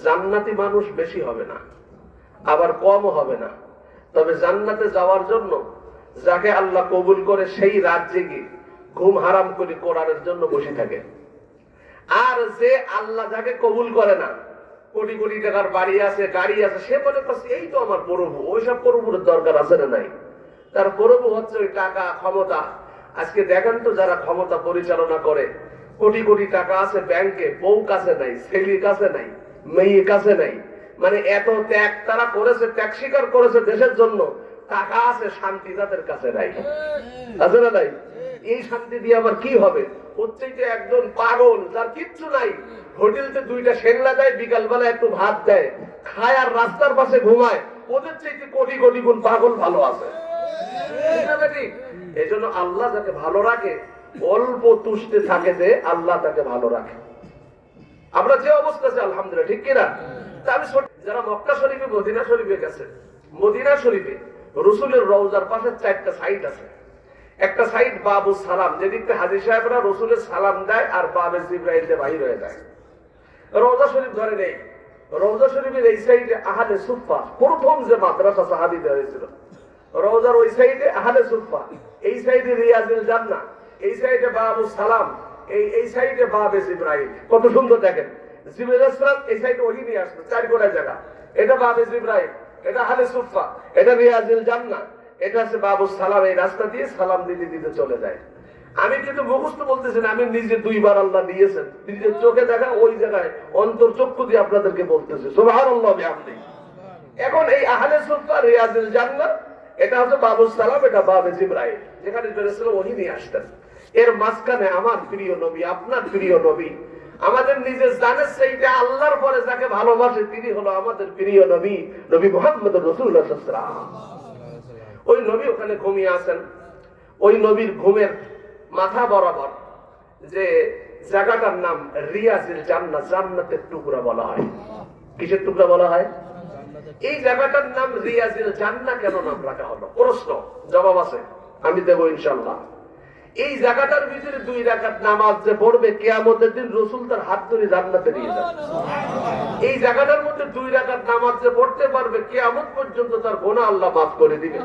জান্নাতি মানুষ বেশি হবে না, আবার কমও হবে না। তবে জান্নাতে যাওয়ার জন্য যাকে আল্লাহ কবুল করে সেই রাত জেগে ঘুম হারাম করে কোরআনের জন্য বসে থাকে। আর যে আল্লাহ যাকে কবুল করে না, কোটি কোটি টাকার বাড়ি আছে, গাড়ি আছে, সে মনে করছে এই তো আমার প্রভু, ওইসব প্রভুর দরকার আছে না নাই। তার প্রভু হচ্ছে ওই টাকা, ক্ষমতা। আজকে দেখেন তো যারা ক্ষমতা পরিচালনা করে, কোটি কোটি টাকা আছে ব্যাংকে, বউ কাছে নাই, ছেলে কাছে নাই, মেয়ে কাছে নাই, মানে এত ত্যাগ তারা করেছে, ত্যাগ স্বীকার করেছে দেশের জন্য। টাকা আছে, শান্তি তাদের কাছে নাই, আছে না নাই? এই শান্তি দিয়ে আবার কি হবে? হচ্ছে একজন পাগল যার কিচ্ছু নাই, হোটেলতে দুইটা সেংলা দেয়, বিকালবেলা একটু ভাত দেয়, খায় আর রাস্তার পাশে ঘুমায়, ওদের চাইতে কোটি কোটি গুণ পাগল ভালো আছে। এই জন্য আল্লাহ যাকে ভালো রাখে, অল্প তুষ্টে থাকে যে আল্লাহ তাকে ভালো রাখে। আমরা যে অবস্থা আছে আলহামদুলিল্লাহ, ঠিক কিনা? আমি যারা মক্কা শরীফে, মদিনা শরীফে গেছে, মদিনা শরীফে রসুলের রওজার পাশে 4টা সাইড আছে। একটা সাইড বাবু সালাম, যেদিকটা হাজী সাহেবরা রসুলের সালাম দেয় আর বাবে জিবরাইল দিয়ে বাহির হয়ে যায়। রওজা শরীফ ধরে নেই, রওজা শরীফের এই সাইডে আহলে সুফা, প্রথম যে মাদ্রাসা সাহাবী দেওয়া হয়েছিল, রওজার ওই সাইডে আহলে সুফা, এই সাইডে রিয়াজুল জান্নাহ, এই সাইডে বাবু সালাম, এই সাইডে বাবে জিবরাইল। কত সুন্দর দেখেন, জিবরাইল আসলাম এই সাইডে ওহি নিয়ে আসতো, 4 গোটা জায়গা। এটা বাবে জিবরাইল, এটা আহলে সুফা, এটা রিয়াজুল জান্নাহ, এটা আছে বাবু সালাম। এই রাস্তা দিয়ে সালাম দিতে দিতে চলে যায়। আমি কিন্তু মুখস্থ বলতেছি না, আমি নিজে 2 বার আল্লাহ দিয়েছেন, নিজের চোখে দেখা ওই জায়গায় অন্তর চক্ষু দিয়ে আপনাদেরকে বলতেছি সুবহানাল্লাহ বিহামদিহি। এখন এই আহলে সুফা, রিয়াজুল জান্নাহ, এটা হচ্ছে বাবু সালাম, এটা বাবে জিবরাইল, যেখানে জিবরাইল ওহী নিয়ে আসতেন। এর মাঝখানে আমার প্রিয় নবী, আপনার প্রিয় নবী, আমাদের নিজের জানের সেইটা আল্লাহর পরে যাকে ভালোবাসে তিনি হলো আমাদের প্রিয় নবী, নবী মুহাম্মদুর রাসূলুল্লাহ সাল্লাল্লাহু আলাইহি ওয়াসাল্লাম। ওই নবী ওখানে ঘুমিয়ে আছেন। ওই নবীর ঘুমের মাথা বরাবর যে জায়গাটার নাম রিয়াজুল জান্নাহ, জান্নাতের টুকরা বলা হয়। কিসের টুকরা বলা হয়? এই জায়গাটার নাম রিয়াজুল জান্নাহ কেন নাম রাখা হলো? প্রশ্ন, জবাব আছে, আমি দেব ইনশাআল্লাহ। এই জায়গাটার ভিতরে 2 রাকাত নামাজ যে পড়বে, কিয়ামতের দিন রাসূল তার হাত ধরে জান্নাতে নিয়ে যাবে। এই জায়গাটার মধ্যে 2 রাকাত নামাজ যে পড়তে পারবে, কিয়ামত পর্যন্ত তার গুনাহ আল্লাহ মাফ করে দিবে।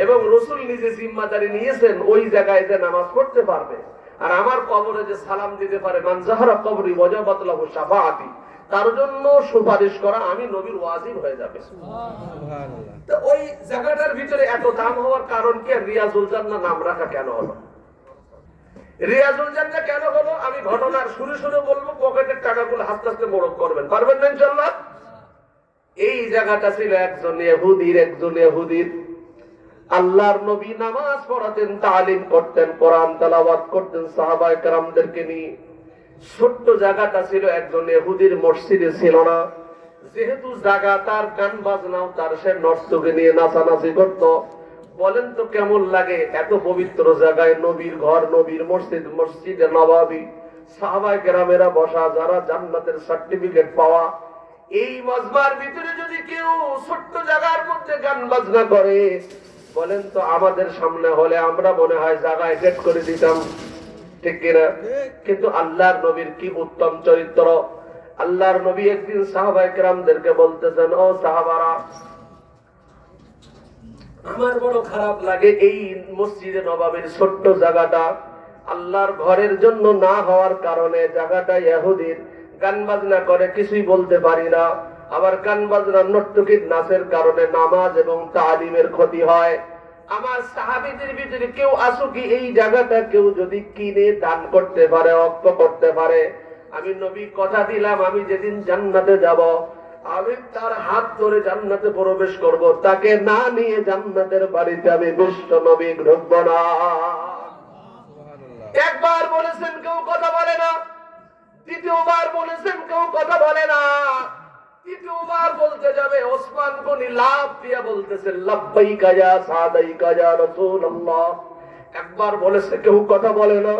এবং রাসূল নিজে জিম্মাদারি নিয়েছেন ওই জায়গায় যে নামাজ পড়তে পারবে আর আমার কবরে যে সালাম দিতে পারে, মান যাহারা কবরি ওয়াজাবাত লাহু শাফাআতি, তার জন্য সুপারিশ করা আমি নবীর ওয়াজিব হয়ে যাবে। সুবহানাল্লাহ। তো ওই জায়গাটার ভিতরে এত দাম হওয়ার কারণ কি? রিয়াজুল জান্নাহ নাম রাখা কেন হলো? রিয়াজুল জান্নাহ কেন হলো? আমি ঘটনার শুরু শুরু বলবো, পকেটের টাকাগুলো হাসতে হাসতে মোড়ক করবেন, পারবেন না ইনশাআল্লাহ? এই জায়গাটা ছিল একজন ইহুদির। আল্লাহর নবী নামাজ পড়াতেন, তালিম করতেন, কোরআন তেলাওয়াত করতেন সাহাবায়ে কেরামদেরকে নিয়ে। ছোট্ট জায়গাটা ছিল একজন ইহুদির, মসজিদে ছিল না। যেহেতু জায়গা তার, গান বাজনাও তার, সে নর্তকে নিয়ে নাচানাচি করত। বলেন তো কেমন লাগে এত পবিত্র জায়গায় নবীর ঘর, নবীর মসজিদ, মসজিদে নববী, সাহাবায়ে কেরামেরা বসা, যারা জান্নাতের সার্টিফিকেট পাওয়া, এই মজমার ভিতরে যদি কেউ ছোট্ট জায়গার মধ্যে গান বাজনা করে, বলেন তো আমাদের সামনে হলে আমরা মনে হয় জায়গায় ডেট করে দিতাম, ঠিক কিনা? কিন্তু আল্লাহর নবীর কি উত্তম চরিত্র! আল্লাহর নবী একদিন সাহাবায়ে কেরামদেরকে বলতেছেন, ও সাহাবারা, আমার বড় খারাপ লাগে এই মসজিদে নববীর ছোট্ট জায়গাটা আল্লাহর ঘরের জন্য না হওয়ার কারণে, জায়গাটা ইহুদির, গান বাজনা করে কিছুই বলতে পারি না। আবার গান বাজনা, নর্তকীর নাচের কারণে নামাজ এবং তালিমের ক্ষতি হয়। আমার সাহাবীদের ভিতরে কেউ আসো কি এই জায়গাটা কেউ যদি কিনে দান করতে পারে, অক্ষ করতে পারে, আমি নবী কথা দিলাম আমি যেদিন জান্নাতে যাব, আমি তার হাত ধরে জান্নাতে প্রবেশ করব, তাকে না নিয়ে জান্নাতের বাড়িতে আমি বিশ্ব নবী ঢুকবো না। একবার বলেছেন কেউ কথা বলে না, দ্বিতীয়বার বলেছেন কেউ কথা বলে না, তৃতীয়বার বলতে যাবে ওসমান গনি লাভ দিয়া বলতেছে লাব্বাইকা ইয়া সাদাইকা ইয়া রাসূলুল্লাহ। একবার বলেছে কেউ কথা বলে না,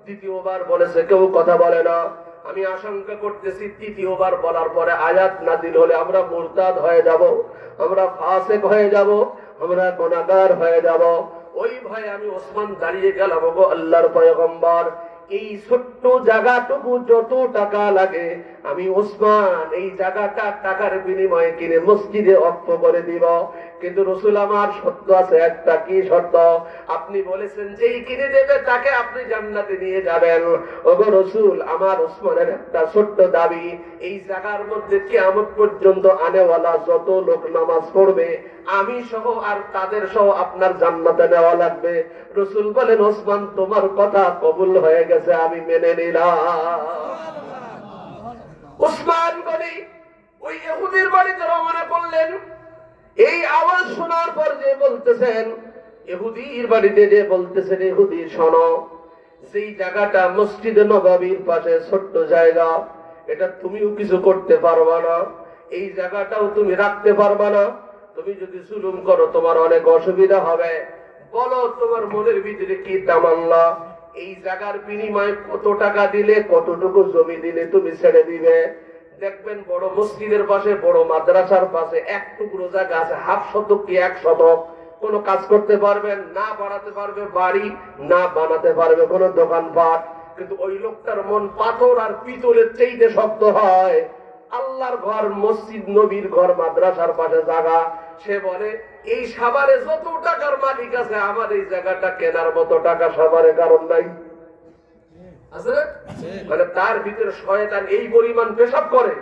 দ্বিতীয়বার বলেছে কেউ কথা বলে না। আমি আশঙ্কা করতেছি তৃতীয়বার বলার পরে আয়াত নাযিল হলে আমরা মুরতাদ হয়ে যাব, আমরা ফাসিক হয়ে যাব, আমরা গুনাহগার হয়ে যাব। ওই ভয়ে আমি ওসমান দাঁড়িয়ে গেলাম, ওগো আল্লাহর পয়গম্বর, এই ছোট্ট জায়গাটুকু যত টাকা লাগে আমি ওসমান এই জায়গাটা টাকার বিনিময়ে কিনে মসজিদে অক্ষ করে দিব। কিন্তু রসুল আমার শর্ত আছে একটা, কি শর্ত? আপনি বলেছেন যে কিনে দেবে তাকে আপনি জান্নাতে নিয়ে যাবেন। ওগো রসুল, আমার ওসমানের একটা ছোট্ট দাবি, এই জায়গার মধ্যে কিয়ামত পর্যন্ত আনেওয়ালা যত লোক নামাজ পড়বে আমি সহ আর তাদের সহ আপনার জান্নাতে নেওয়া লাগবে। রসুল বলেন, ওসমান তোমার কথা কবুল হয়ে গেছে, আমি মেনে নিলাম। ওসমান গনি ওই ইহুদির বাড়িতে রওনা করলেন। এই আওয়াজ শোনার পর যে বলতেছেন, ইহুদির বাড়িতে যে বলতেছেন, ইহুদি শোনো, সেই জায়গাটা মসজিদে নববীর পাশে ছোট্ট জায়গা, এটা তুমিও কিছু করতে পারবা না, এই জায়গাটাও তুমি রাখতে পারবা না। তুমি যদি জুলুম করো তোমার অনেক অসুবিধা হবে। বলো তোমার মনের ভিতরে কি তামান্না, এই জায়গার বিনিময়ে কত টাকা দিলে, কতটুকু জমি দিলে তুমি ছেড়ে দিবে? দেখবেন বড় মসজিদের পাশে, বড় মাদ্রাসার পাশে এক টুকরো জায়গা আছে, হাফ শতক কি 1 শতক, কোনো কাজ করতে পারবেন না, বানাতে পারবে বাড়ি না, বানাতে পারবে কোনো দোকানপাট। কিন্তু ওই লোকটার মন পাথর আর পিতলের চাইতে শক্ত হয়। আল্লাহর ঘর, মসজিদ, নবীর ঘর, মাদ্রাসার পাশে জায়গা। সে বলে, এই সাভারে যত টাকার মালিক আছে আমার এই জায়গাটা কেনার মতো টাকা সাভারে কারণ নাই। মানে তার ভিতরে শয়তান এই পরিমাণ পেশাব করে,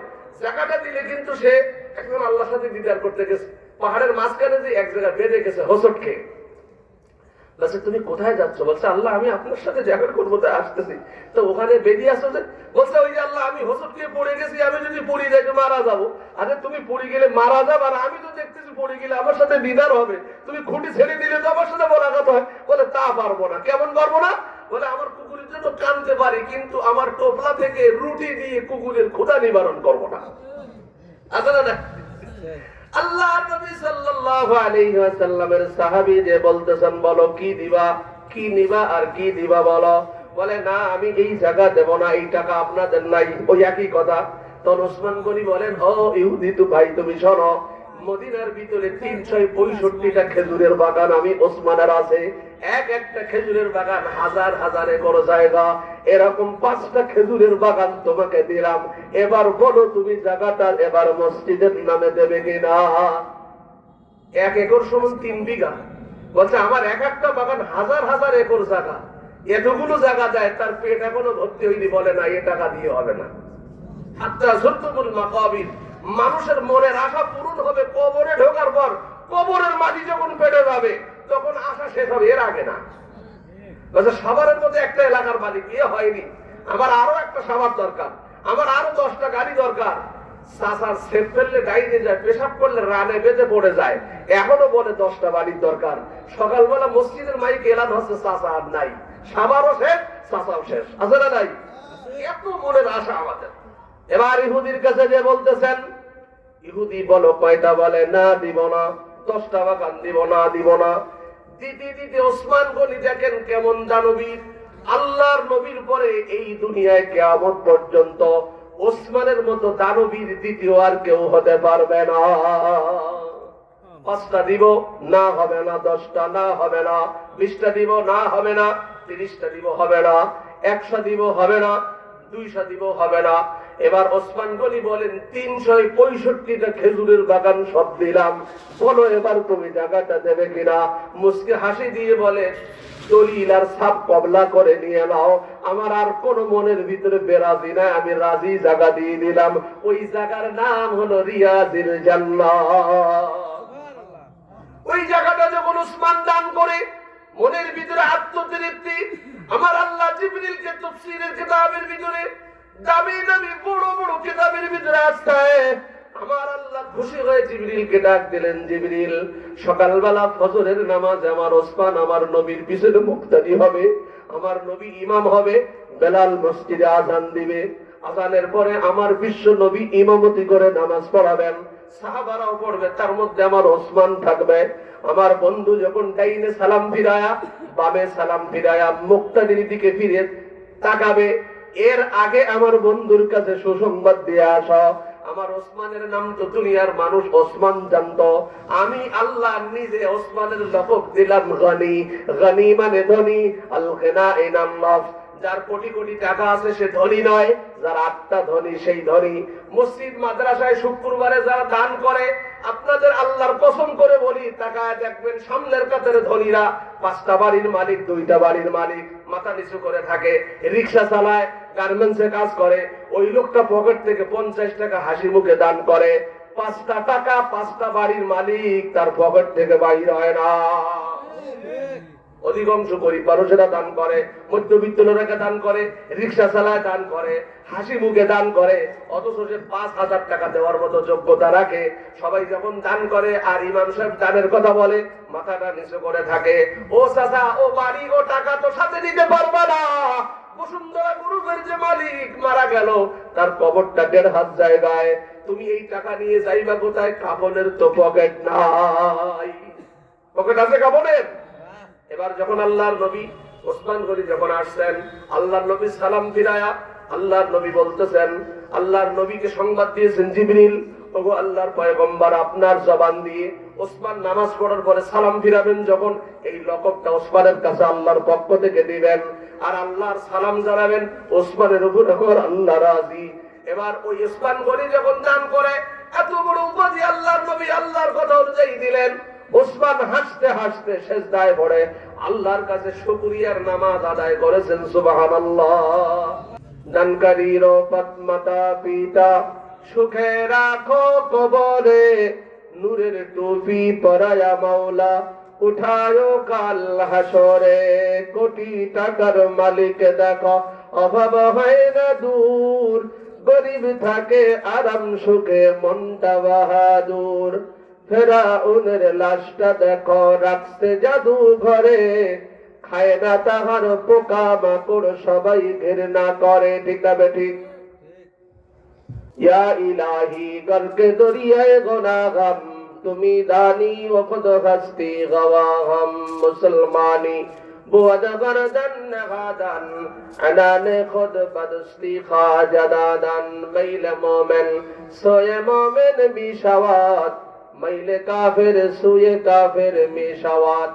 জায়গাটা দিলে কিন্তু সে একজন আল্লাহর সাথে দিদার করতে গেছে, পাহাড়ের মাঝখানে যে এক জায়গায় বেঁধে গেছে হোঁচট খেয়ে। বলছে, তুমি কোথায় যাচ্ছ? বলছে, আল্লাহ আমি আপনার সাথে দেখা করবো তাই আসতেছি। তো ওখানে বেরিয়ে আসো যে? বলছে, ওই যে আল্লাহ আমি হোঁচট খেয়ে পড়ে গেছি, আমি যদি পড়ে যাই তো মারা যাবো। আরে তুমি পড়ে গেলে মারা যাবো, আর আমি তো দেখতেছি পড়ে গেলে আমার সাথে দিদার হবে, তুমি খুঁটি ছেড়ে দিলে তো আমার সাথে মোলাকাত হয়। বলে, তা পারবো না। কেমন পারবো না? বলে, আমার কুকুরের জন্য কানতে পারি, কিন্তু আমার টোপলা থেকে রুটি দিয়ে কুকুরের ক্ষুধা নিবারণ করবো না। আচ্ছা না, আল্লাহ নবী সাল্লাল্লাহু আলাইহি ওয়াসাল্লামের সাহাবী যে বলতেছেন, বলো কি দিবা, কি নিবা আর কি দিবা বলো। বলে, না আমি এই জায়গা দেব না, এই টাকা আপনাদের নাই। ওই একই কথা। তখন ওসমান গনি বলেন, ও ইহুদি তো ভাই, তুমি শোনো, মদিনার ভিতরে 365টা খেজুরের বাগান আমি ওসমানের আছে। এক একটা খেজুরের বাগান হাজার হাজার একর জায়গা, এরকম 5টা খেজুরের বাগান তোমাকে দিলাম। এবার বলো তুমি জায়গাটা এবার মসজিদের নামে দেবে কিনা? 1 একর সমান 3 বিঘা। বলছে, আমার এক একটা বাগান হাজার হাজার একর জায়গা, এতগুলো জায়গা যায়, তার পেট এখনো ভর্তি হয়নি। বলে, না এ টাকা দিয়ে হবে না। হাত্তা যুরতুমুল মাকাবির, মানুষের মনের আশা পূরণ হবে কবরে ঢোকার পর। কবরের মাটি যখন পেটে যাবে তখন আশা শেষ হবে, এর আগে না। সাভারের মধ্যে একটা এলাকার মালিক, এ হয়নি, আমার আরো একটা সাভার দরকার, আমার আরো 10টা গাড়ি দরকার। চাষার সেট ফেললে গাড়িতে যায়, পেশাব করলে রানে বেঁধে পড়ে যায়, এখনো বলে 10টা বাড়ির দরকার। সকালবেলা মসজিদের মাইক এলান হচ্ছে, চাষা আর নাই, সাভারও শেষ, চাষাও শেষ। আছে না নাই? এত মনের আশা আমাদের। এবার ইহুদির কাছে যে বলতেছেন, ইহুদি বলো কয়টা? বলে, না দিব না, 10টা বাগান দিব না, দিব না। দিতে দিতে ওসমান গনি দেখেন কেমন দানবীর। আল্লাহর নবীর পরে এই দুনিয়ায় কিয়ামত পর্যন্ত ওসমানের মতো দানবীর দ্বিতীয় আর কেউ হতে পারবে না। 5টা দিব না, হবে না। 10টা না, হবে না। 20টা দিব না, হবে না। 30টা দিব, হবে না। 100 দিব, হবে না। 200 দিব, হবে না। এবার ওসমান গনি বলেন, 365টা খেজুরের বাগান সব দিলাম, বলো এবার তুমি জায়গাটা দেবে কিনা? মুস্কে হাসি দিয়ে বলে, দলিল আর সাপ কবলা করে নিয়ে নাও, আমার আর কোন মনের ভিতরে বেরাজি না, আমি রাজি, জায়গা দিয়ে দিলাম। ওই জায়গার নাম হলো রিয়াজিল জান্নাহ। ওই জায়গাটা যখন ওসমান দান করে, মনের ভিতরে আত্মতৃপ্তি। আমার আল্লাহ জিবরিলকে তাফসীরের কিতাবের ভিতরে, দামি দামি বড় বড় কিতাবের ভিতরে আসছে, আমার আল্লাহ খুশি হয়ে জিবরিলকে ডাক দিলেন, জিবরিল সকালবেলা ফজরের নামাজে আমার ওসমান আমার নবীর পিছনে মুক্তাদি হবে, আমার নবী ইমাম হবে, বেলাল মসজিদে আযান দিবে, আযানের পরে আমার বিশ্ব নবী ইমামতি করে নামাজ পড়াবেন, সাহাবারাও পড়বে, তার মধ্যে আমার ওসমান থাকবে। আমার বন্ধু যখন ডাইনে সালাম ফিরায়া, বামে সালাম ফিরায়া মুক্তাদির দিকে ফিরে তাকাবে, এর আগে আমার বন্ধুর কাছে সুসংবাদ দিয়ে আসো, আমার ওসমানের নাম তো দুনিয়ার মানুষ ওসমান জানতো, আমি আল্লাহ নিজে ওসমানের লকব দিলাম গনি। গনি মানে ধনী, আল গিনা ইনাল্লাহ, যার কোটি কোটি টাকা আছে সে ধনী নয়, যার আত্মা ধনী সেই ধনী। মসজিদ মাদ্রাসায় শুক্রবারে যারা দান করে, আপনাদের আল্লাহর কসম করে বলি, তাকায় দেখবেন সামনের কাতারে ধনীরা 5টা বাড়ির মালিক, 2টা বাড়ির মালিক, মাথা নিচু করে থাকে, রিক্সা চালায়, গার্মেন্টসে কাজ করে। ওই লোকটা পকেট থেকে 50 টাকা হাসি মুখে দান করে। 5টা টাকা 5টা বাড়ির মালিক তার পকেট থেকে বাইর হয় না। অধিকাংশ গরিব মানুষেরা দান করে, মধ্যবিত্ত লোকেরা দান করে, রিক্সা চালায় দান করে, হাসি মুখে দান করে, অথচ সে 5,000 টাকা দেওয়ার মতো যোগ্যতা রাখে। সবাই যখন দান করে আর ইমাম সাহেব দানের কথা বলে, মাথাটা নিচু করে থাকে। ও চাচা, ও বাড়ি, ও টাকা তো সাথে দিতে পারবা না। বসুন্ধরা গ্রুপের যে মালিক মারা গেল, তার কবরটা 1.5 হাত জায়গায়, তুমি এই টাকা নিয়ে যাইবা কোথায়? কাফনের তো পকেট নাই। পকেট আছে কাফনের? এবার যখন আল্লাহর নবী ওসমান গনি যখন আসছেন, আল্লাহর নবী সালাম ফিরায়া, আল্লাহর নবী বলতেছেন, আল্লাহর নবীকে সংবাদ দিয়েছেন জিবরিল, ওগো আল্লাহর পয়গম্বর, আপনার জবান দিয়ে ওসমান নামাজ পড়ার পরে সালাম ফিরাবেন যখন, এই লকবটা ওসমানের কাছে আল্লাহর পক্ষ থেকে দিবেন আর আল্লাহর সালাম জানাবেন ওসমানের উপর, আমার আল্লাহ রাজি। এবার ওই ওসমান গনি যখন দান করে, এত বড় উপাধি আল্লাহর নবী আল্লাহর কথা অনুযায়ী দিলেন। ওসমান হাসতে হাসতে সেজদায় পড়ে আল্লাহর কাছে শুকরিয়ার নামাজ আদায় করেছেন। সুবহানাল্লাহ। দানকারীর মাতা পিতা সুখে রাখো কবরে, নূরের টুপি পরায়া মাওলা উঠায়ো কাল হাসরে। কোটি টাকার মালিক দেখো অভাব হয় না দূর, গরিব থাকে আরাম সুখে মনটা বাহাদুর। ফেরাউনের লাশটা দেখো রাখছে জাদু ঘরে, খায় না তাহার পোকা মাকড় সবাই ঘৃণা করে। ঠিক না বেঠিক? ইয়া ইলাহি গলকে দরিয়ায় গোনাগাম, তুমি দানি ও খুদ হস্তি গওয়াহম। মুসলমানি بود گردن نهادن عنان خود بدستی خواجدادن. میل مومن سوی مومن می شود، میل کافر سوی کافر می شود.